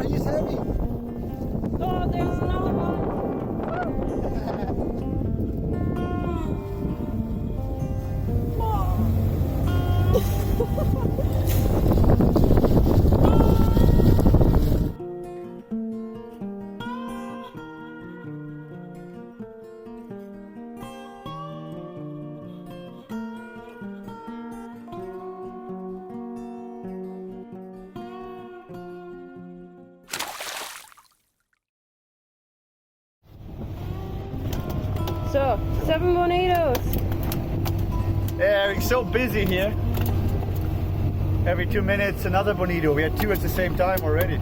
he's heavy. Oh, there's another one. So, 7 tornadoes. Yeah, we're so busy here. Every 2 minutes another bonito. We had 2 at the same time already.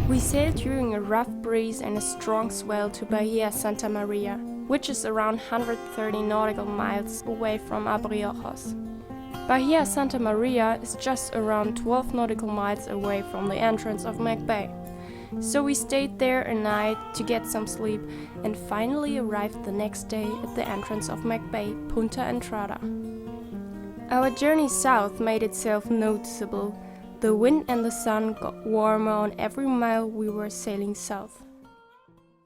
We sailed during a rough breeze and a strong swell to Bahia Santa Maria, which is around 130 nautical miles away from Abriojos. Bahia Santa Maria is just around 12 nautical miles away from the entrance of Mag Bay. So we stayed there a night to get some sleep and finally arrived the next day at the entrance of Mag Bay, Punta Entrada. Our journey south made itself noticeable. The wind and the sun got warmer on every mile we were sailing south.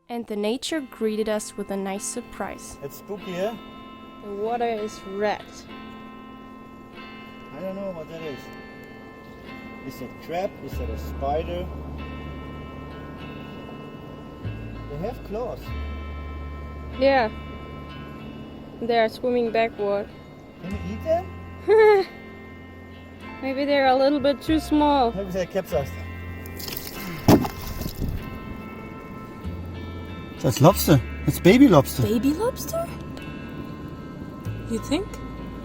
And the nature greeted us with a nice surprise. It's spooky here. The water is red. I don't know what that is. Is that a crab? Is that a spider? They have claws. Yeah. They are swimming backward. Can we eat them? Maybe they're a little bit too small. Maybe they're capsized. That's lobster. It's baby lobster. Baby lobster? You think?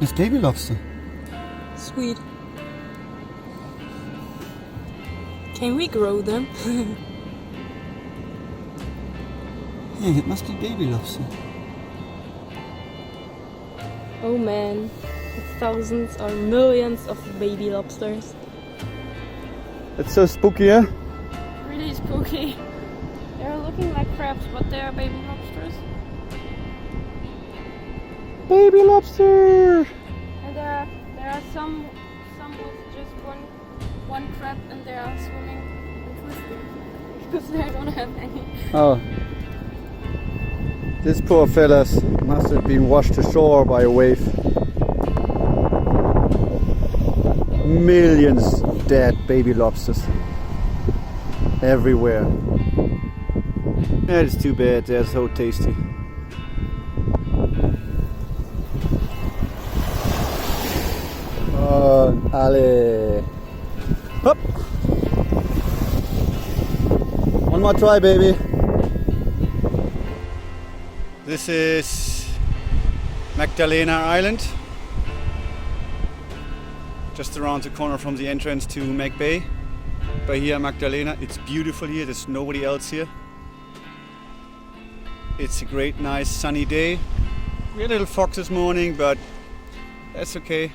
It's baby lobster. Sweet. Can we grow them? Yeah, it must be baby lobster. Oh man, thousands or millions of baby lobsters. It's so spooky, yeah? Really spooky. They're looking like crabs, but they are baby lobsters. Baby lobster! And there are some with just one crab, and they are swimming and twisting because they don't have any. Oh. This poor fellas must have been washed ashore by a wave. Millions of dead baby lobsters everywhere. That is too bad, they're so tasty. Oh, ale. Hop. One more try, baby. This is Magdalena Island, just around the corner from the entrance to Mag Bay, Bahia Magdalena. It's beautiful here, there's nobody else here. It's a great, nice, sunny day. We had a little fog this morning, but that's okay.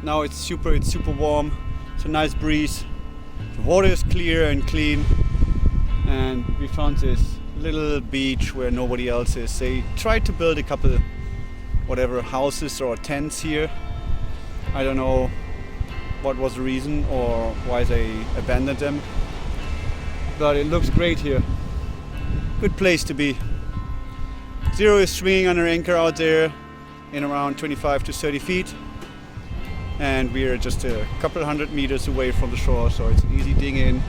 Now it's super warm, it's a nice breeze. The water is clear and clean, and we found this little beach where nobody else is. They tried to build a couple houses or tents here. I don't know what was the reason or why they abandoned them, but it looks great here. Good place to be. Zero is swinging under anchor out there in around 25 to 30 feet, and we are just a couple hundred meters away from the shore, so it's easy ding in.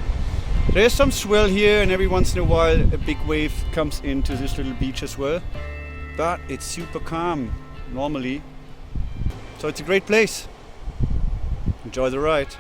There's some swell here, and every once in a while a big wave comes into this little beach as well. But it's super calm normally, so it's a great place. Enjoy the ride.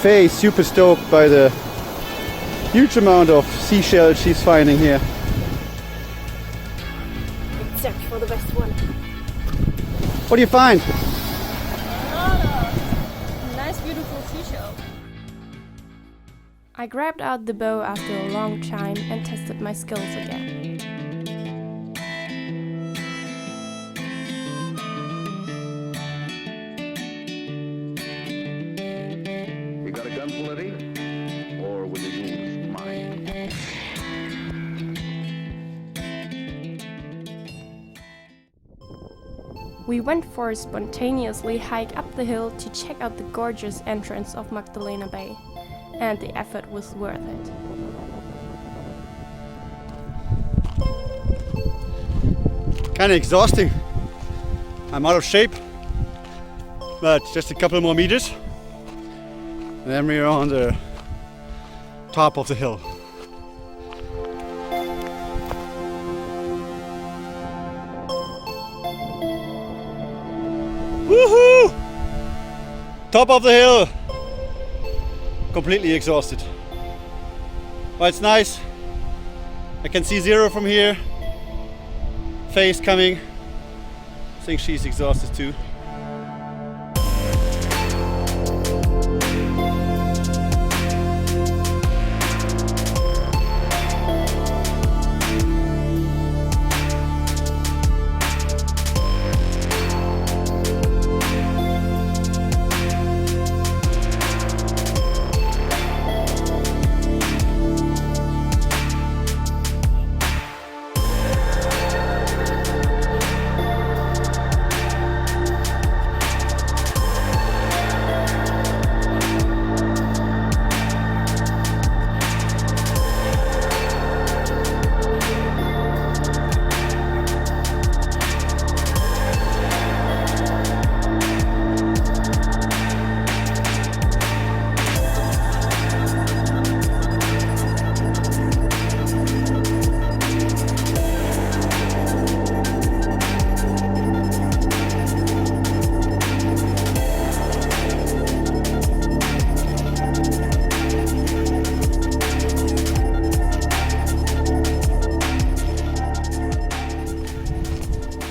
Faye is super stoked by the huge amount of seashells she's finding here. Let's search for the best one. What do you find? A nice beautiful seashell. I grabbed out the bow after a long time and tested my skills again. You got a gun, Plenty? Or will you use mine? We went for a spontaneously hike up the hill to check out the gorgeous entrance of Magdalena Bay, and the effort was worth it. Kinda exhausting. I'm out of shape, but just a couple more meters. And then we're on the top of the hill. Woohoo! Top of the hill! Completely exhausted. But it's nice. I can see Zero from here. Face coming. I think she's exhausted too.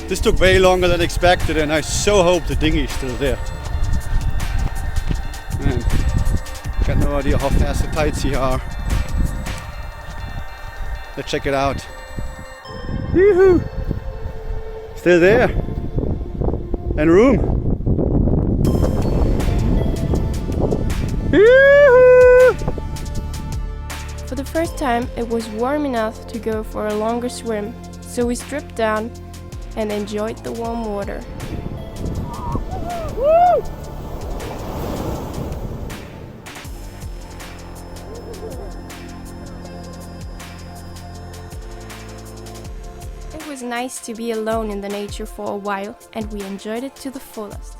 This took way longer than expected, and I so hope the dinghy is still there. Man, got no idea how fast the tides here are. Let's check it out. Yoo-hoo! Still there. And room. Yoo-hoo! For the first time, it was warm enough to go for a longer swim, so we stripped down and enjoyed the warm water. Woo! It was nice to be alone in the nature for a while, and we enjoyed it to the fullest.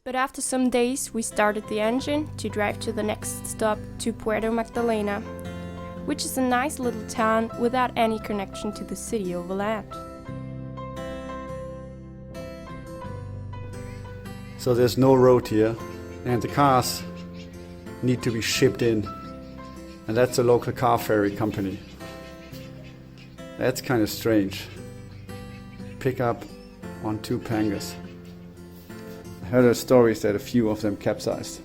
But after some days, we started the engine to drive to the next stop, to Puerto Magdalena, which is a nice little town without any connection to the city over land. So there's no road here, and the cars need to be shipped in, and that's a local car ferry company. That's kind of strange. Pick up on 2 pangas. I heard stories that a few of them capsized.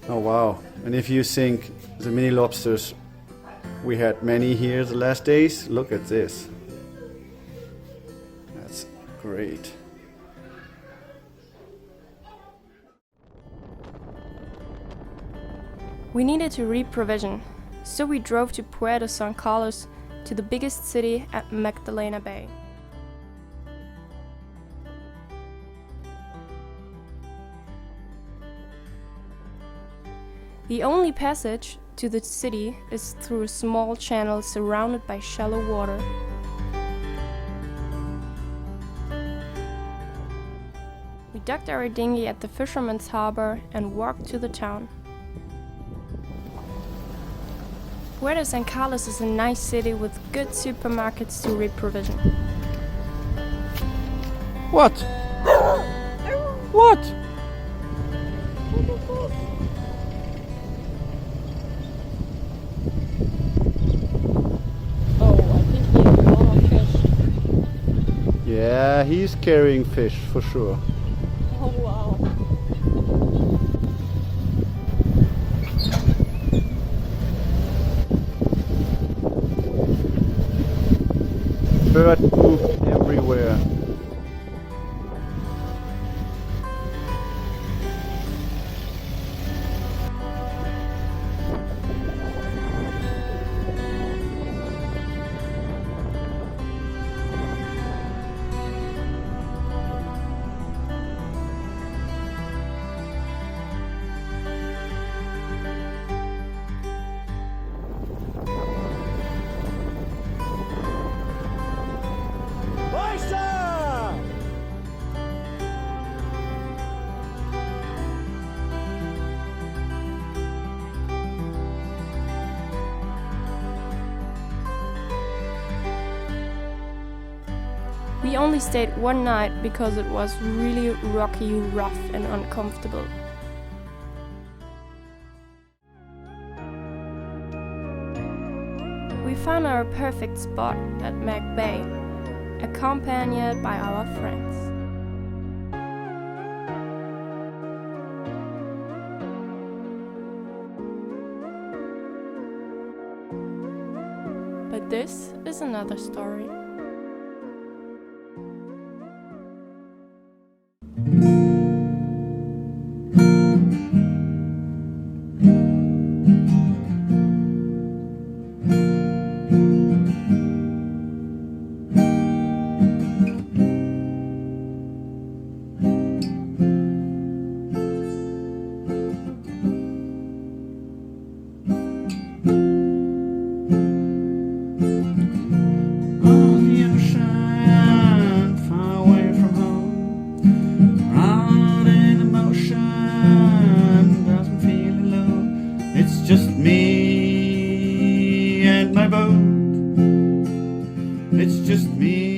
Oh wow, and if you think the mini lobsters, we had many here the last days, look at this. That's great. We needed to reprovision, so we drove to Puerto San Carlos, to the biggest city at Magdalena Bay. The only passage to the city is through a small channel surrounded by shallow water. We docked our dinghy at the fisherman's harbor and walked to the town. Puerto San Carlos is a nice city with good supermarkets to reprovision. What? What? Yeah, he's carrying fish for sure. Oh wow. Bird poop everywhere. We only stayed one night because it was really rocky, rough and uncomfortable. We found our perfect spot at Mag Bay, accompanied by our friends. But this is another story. Just me and my boat. It's just me